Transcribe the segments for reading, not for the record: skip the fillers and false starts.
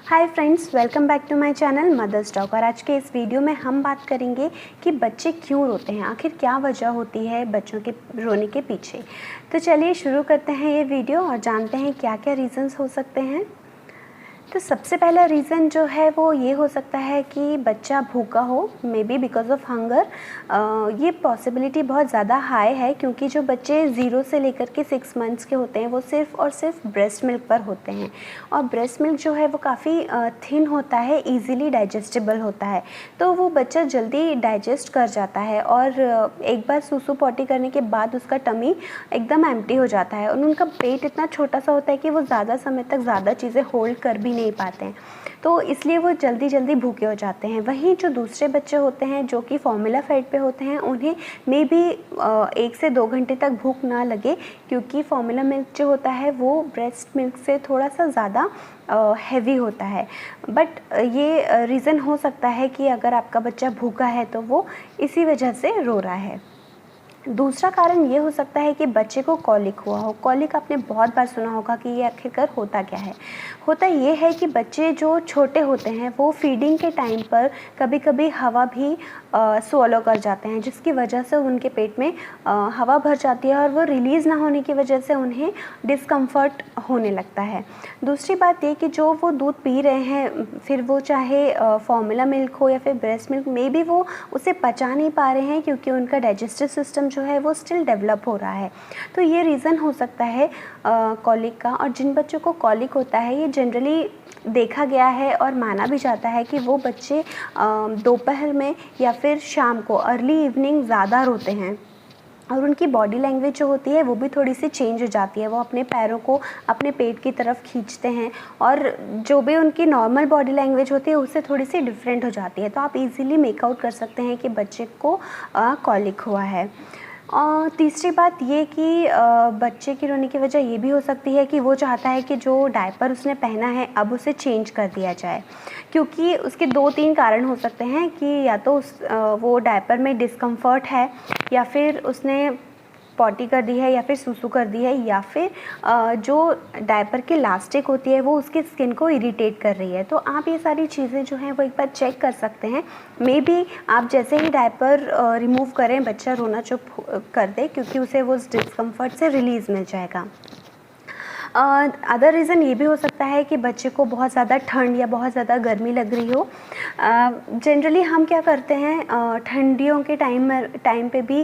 Hi friends, welcome back to my channel mother's talk. और आज के इस वीडियो में हम बात करेंगे कि बच्चे क्यों रोते हैं, आखिर क्या वजह होती है बच्चों के रोने के पीछे। तो चलिए शुरू करते हैं ये वीडियो और जानते हैं क्या क्या रीज़न्स हो सकते हैं। तो सबसे पहला रीज़न जो है वो ये हो सकता है कि बच्चा भूखा हो, may be because of hunger. ये पॉसिबिलिटी बहुत ज़्यादा हाई है क्योंकि जो बच्चे 0 से लेकर के 6 मंथ्स के होते हैं वो सिर्फ़ और सिर्फ ब्रेस्ट मिल्क पर होते हैं। और ब्रेस्ट मिल्क जो है वो काफ़ी थिन होता है, ईज़िली डाइजेस्टेबल होता है, तो वो बच्चा जल्दी डाइजेस्ट कर जाता है। और एक बार सूसू पॉटी करने के बाद उसका टमी एकदम एम्प्टी हो जाता है और उनका पेट इतना छोटा सा होता है कि वो ज़्यादा समय तक ज़्यादा चीज़ें होल्ड कर भी नहीं पाते हैं, तो इसलिए वो जल्दी जल्दी भूखे हो जाते हैं। वहीं जो दूसरे बच्चे होते हैं जो कि फॉर्मूला फीड पे होते हैं, उन्हें मे बी 1 से 2 घंटे तक भूख ना लगे क्योंकि फॉर्मूला मिल्क जो होता है वो ब्रेस्ट मिल्क से थोड़ा सा ज़्यादा हैवी होता है। बट ये रीज़न हो सकता है कि अगर आपका बच्चा भूखा है तो वो इसी वजह से रो रहा है। दूसरा कारण ये हो सकता है कि बच्चे को कॉलिक हुआ हो। कॉलिक आपने बहुत बार सुना होगा कि ये आखिरकार होता क्या है। होता ये है कि बच्चे जो छोटे होते हैं वो फीडिंग के टाइम पर कभी कभी हवा भी स्वॉलो कर जाते हैं, जिसकी वजह से उनके पेट में हवा भर जाती है और वो रिलीज़ ना होने की वजह से उन्हें डिस्कम्फर्ट होने लगता है। दूसरी बात ये कि जो वो दूध पी रहे हैं, फिर वो चाहे फॉर्मूला मिल्क हो या फिर ब्रेस्ट मिल्क, मे बी वो उसे पचा नहीं पा रहे हैं क्योंकि उनका डाइजेस्टिव सिस्टम जो है वो स्टिल डेवलप हो रहा है। तो ये रीज़न हो सकता है कॉलिक का। और जिन बच्चों को कॉलिक होता है, ये जनरली देखा गया है और माना भी जाता है कि वो बच्चे दोपहर में या फिर शाम को अर्ली इवनिंग ज़्यादा रोते हैं और उनकी बॉडी लैंग्वेज जो होती है वो भी थोड़ी सी चेंज हो जाती है। वो अपने पैरों को अपने पेट की तरफ खींचते हैं और जो भी उनकी नॉर्मल बॉडी लैंग्वेज होती है उससे थोड़ी सी डिफरेंट हो जाती है। तो आप इजीली मेकआउट कर सकते हैं कि बच्चे को कॉलिक हुआ है। और तीसरी बात ये कि बच्चे की रोने की वजह ये भी हो सकती है कि वो चाहता है कि जो डायपर उसने पहना है अब उसे चेंज कर दिया जाए, क्योंकि उसके 2-3 कारण हो सकते हैं कि या तो वो डायपर में डिस्कम्फर्ट है, या फिर उसने पॉटी कर दी है, या फिर सूसू कर दी है, या फिर जो डायपर की इलास्टिक होती है वो उसकी स्किन को इरिटेट कर रही है। तो आप ये सारी चीज़ें जो हैं वो एक बार चेक कर सकते हैं। मे बी आप जैसे ही डायपर रिमूव करें बच्चा रोना चुप कर दे, क्योंकि उसे वो डिस्कम्फर्ट से रिलीज़ मिल जाएगा। अदर रीज़न ये भी हो सकता है कि बच्चे को बहुत ज़्यादा ठंड या बहुत ज़्यादा गर्मी लग रही हो। जनरली हम क्या करते हैं, ठंडियों के टाइम पे भी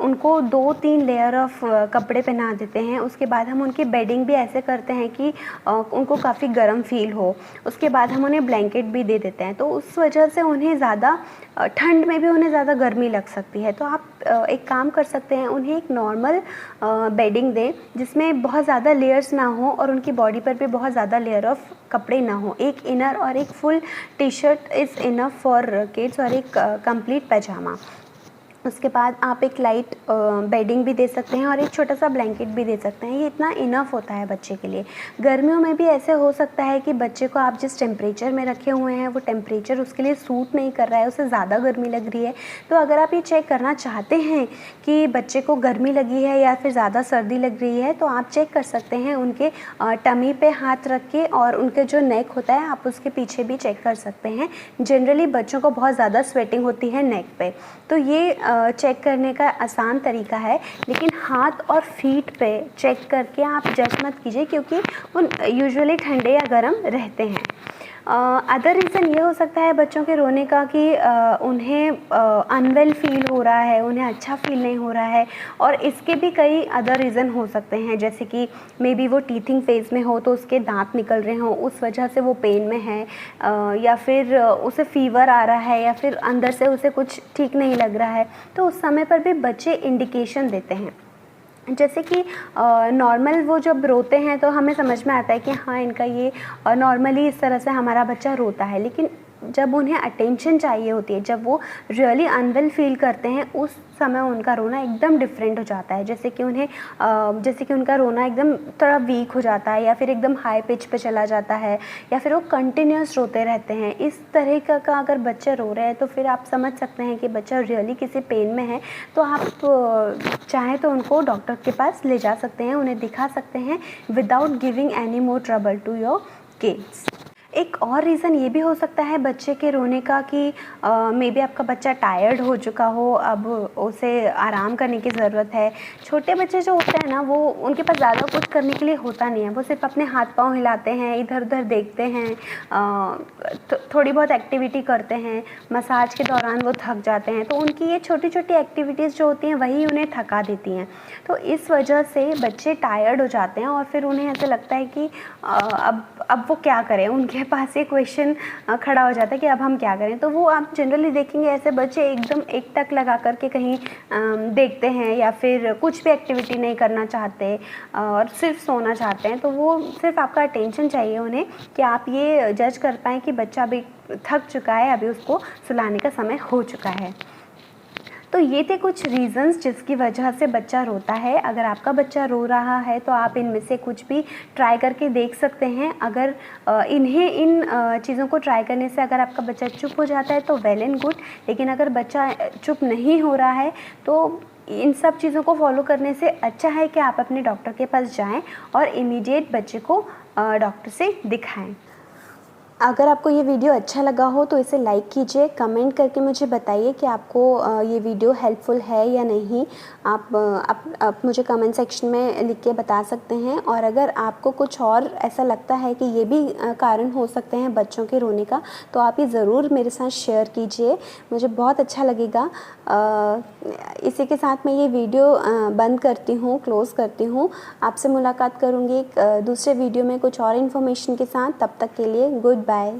उनको 2-3 लेयर ऑफ कपड़े पहना देते हैं। उसके बाद हम उनकी बेडिंग भी ऐसे करते हैं कि उनको काफ़ी गर्म फील हो। उसके बाद हम उन्हें ब्लैंकेट भी दे देते हैं, तो उस वजह से उन्हें ज़्यादा ठंड में भी उन्हें ज़्यादा गर्मी लग सकती है। तो आप एक काम कर सकते हैं, उन्हें एक नॉर्मल बेडिंग दें जिसमें बहुत ज़्यादा लेयर्स ना हो और उनकी बॉडी पर भी बहुत ज़्यादा लेयर ऑफ कपड़े ना हो। एक इनर और एक full T shirt is enough for kids और एक कंप्लीट पैजामा। उसके बाद आप एक लाइट बेडिंग भी दे सकते हैं और एक छोटा सा ब्लैंकेट भी दे सकते हैं। ये इतना इनफ होता है बच्चे के लिए। गर्मियों में भी ऐसे हो सकता है कि बच्चे को आप जिस टेम्परेचर में रखे हुए हैं वो टेम्परेचर उसके लिए सूट नहीं कर रहा है, उसे ज़्यादा गर्मी लग रही है। तो अगर आप ये चेक करना चाहते हैं कि बच्चे को गर्मी लगी है या फिर ज़्यादा सर्दी लग रही है, तो आप चेक कर सकते हैं उनके टमी पे हाथ रख के, और उनके जो नेक होता है आप उसके पीछे भी चेक कर सकते हैं। जनरली बच्चों को बहुत ज़्यादा स्वेटिंग होती है नेक पे, तो ये चेक करने का आसान तरीका है। लेकिन हाथ और फीट पे चेक करके आप जज मत कीजिए, क्योंकि वो यूजुअली ठंडे या गर्म रहते हैं। अदर रीज़न ये हो सकता है बच्चों के रोने का कि उन्हें अनवेल फील हो रहा है, उन्हें अच्छा फील नहीं हो रहा है। और इसके भी कई अदर रीज़न हो सकते हैं, जैसे कि मे बी वो टीथिंग फेज़ में हो तो उसके दांत निकल रहे हों, उस वजह से वो पेन में है, या फिर उसे फीवर आ रहा है, या फिर अंदर से उसे कुछ ठीक नहीं लग रहा है। तो उस समय पर भी बच्चे इंडिकेशन देते हैं। जैसे कि नॉर्मल वो जब रोते हैं तो हमें समझ में आता है कि हाँ इनका ये नॉर्मली इस तरह से हमारा बच्चा रोता है। लेकिन जब उन्हें अटेंशन चाहिए होती है, जब वो रियली अनवेल फील करते हैं, उस समय उनका रोना एकदम डिफरेंट हो जाता है। जैसे कि उनका रोना एकदम थोड़ा वीक हो जाता है, या फिर एकदम हाई पिच पे चला जाता है, या फिर वो कंटिन्यूस रोते रहते हैं। इस तरह का अगर बच्चे रो रहे हैं तो फिर आप समझ सकते हैं कि बच्चा रियली किसी पेन में है। तो आप चाहें तो उनको डॉक्टर के पास ले जा सकते हैं, उन्हें दिखा सकते हैं without giving any more trouble to your kids. एक और रीज़न ये भी हो सकता है बच्चे के रोने का कि मे बी आपका बच्चा टायर्ड हो चुका हो, अब उसे आराम करने की ज़रूरत है। छोटे बच्चे जो होते हैं ना, वो उनके पास ज़्यादा कुछ करने के लिए होता नहीं है, वो सिर्फ अपने हाथ पाँव हिलाते हैं, इधर उधर देखते हैं, थोड़ी बहुत एक्टिविटी करते हैं। मसाज के दौरान वो थक जाते हैं, तो उनकी ये छोटी छोटी एक्टिविटीज़ जो होती हैं वही उन्हें थका देती हैं। तो इस वजह से बच्चे टायर्ड हो जाते हैं और फिर उन्हें ऐसा लगता है कि अब वो क्या करें। उनके पास ये क्वेश्चन खड़ा हो जाता है कि अब हम क्या करें। तो वो आप जनरली देखेंगे ऐसे बच्चे एकदम एक टक लगा कर के कहीं देखते हैं, या फिर कुछ भी एक्टिविटी नहीं करना चाहते और सिर्फ सोना चाहते हैं। तो वो सिर्फ आपका अटेंशन चाहिए उन्हें, कि आप ये जज कर पाएँ कि बच्चा अभी थक चुका है, अभी उसको सुलाने का समय हो चुका है। तो ये थे कुछ रीज़न्स जिसकी वजह से बच्चा रोता है। अगर आपका बच्चा रो रहा है तो आप इनमें से कुछ भी ट्राई करके देख सकते हैं। अगर इन चीज़ों को ट्राई करने से अगर आपका बच्चा चुप हो जाता है तो वेल एंड गुड, लेकिन अगर बच्चा चुप नहीं हो रहा है तो इन सब चीज़ों को फॉलो करने से अच्छा है कि आप अपने डॉक्टर के पास जाएँ और इमीडिएट बच्चे को डॉक्टर से दिखाएँ। अगर आपको ये वीडियो अच्छा लगा हो तो इसे लाइक कीजिए, कमेंट करके मुझे बताइए कि आपको ये वीडियो हेल्पफुल है या नहीं। आप मुझे कमेंट सेक्शन में लिख के बता सकते हैं। और अगर आपको कुछ और ऐसा लगता है कि ये भी कारण हो सकते हैं बच्चों के रोने का, तो आप ये ज़रूर मेरे साथ शेयर कीजिए, मुझे बहुत अच्छा लगेगा। इसी के साथ मैं ये वीडियो बंद करती हूँ, क्लोज़ करती हूँ। आपसे मुलाकात करूँगी एक दूसरे वीडियो में कुछ और इन्फॉर्मेशन के साथ। तब तक के लिए गुड बाय।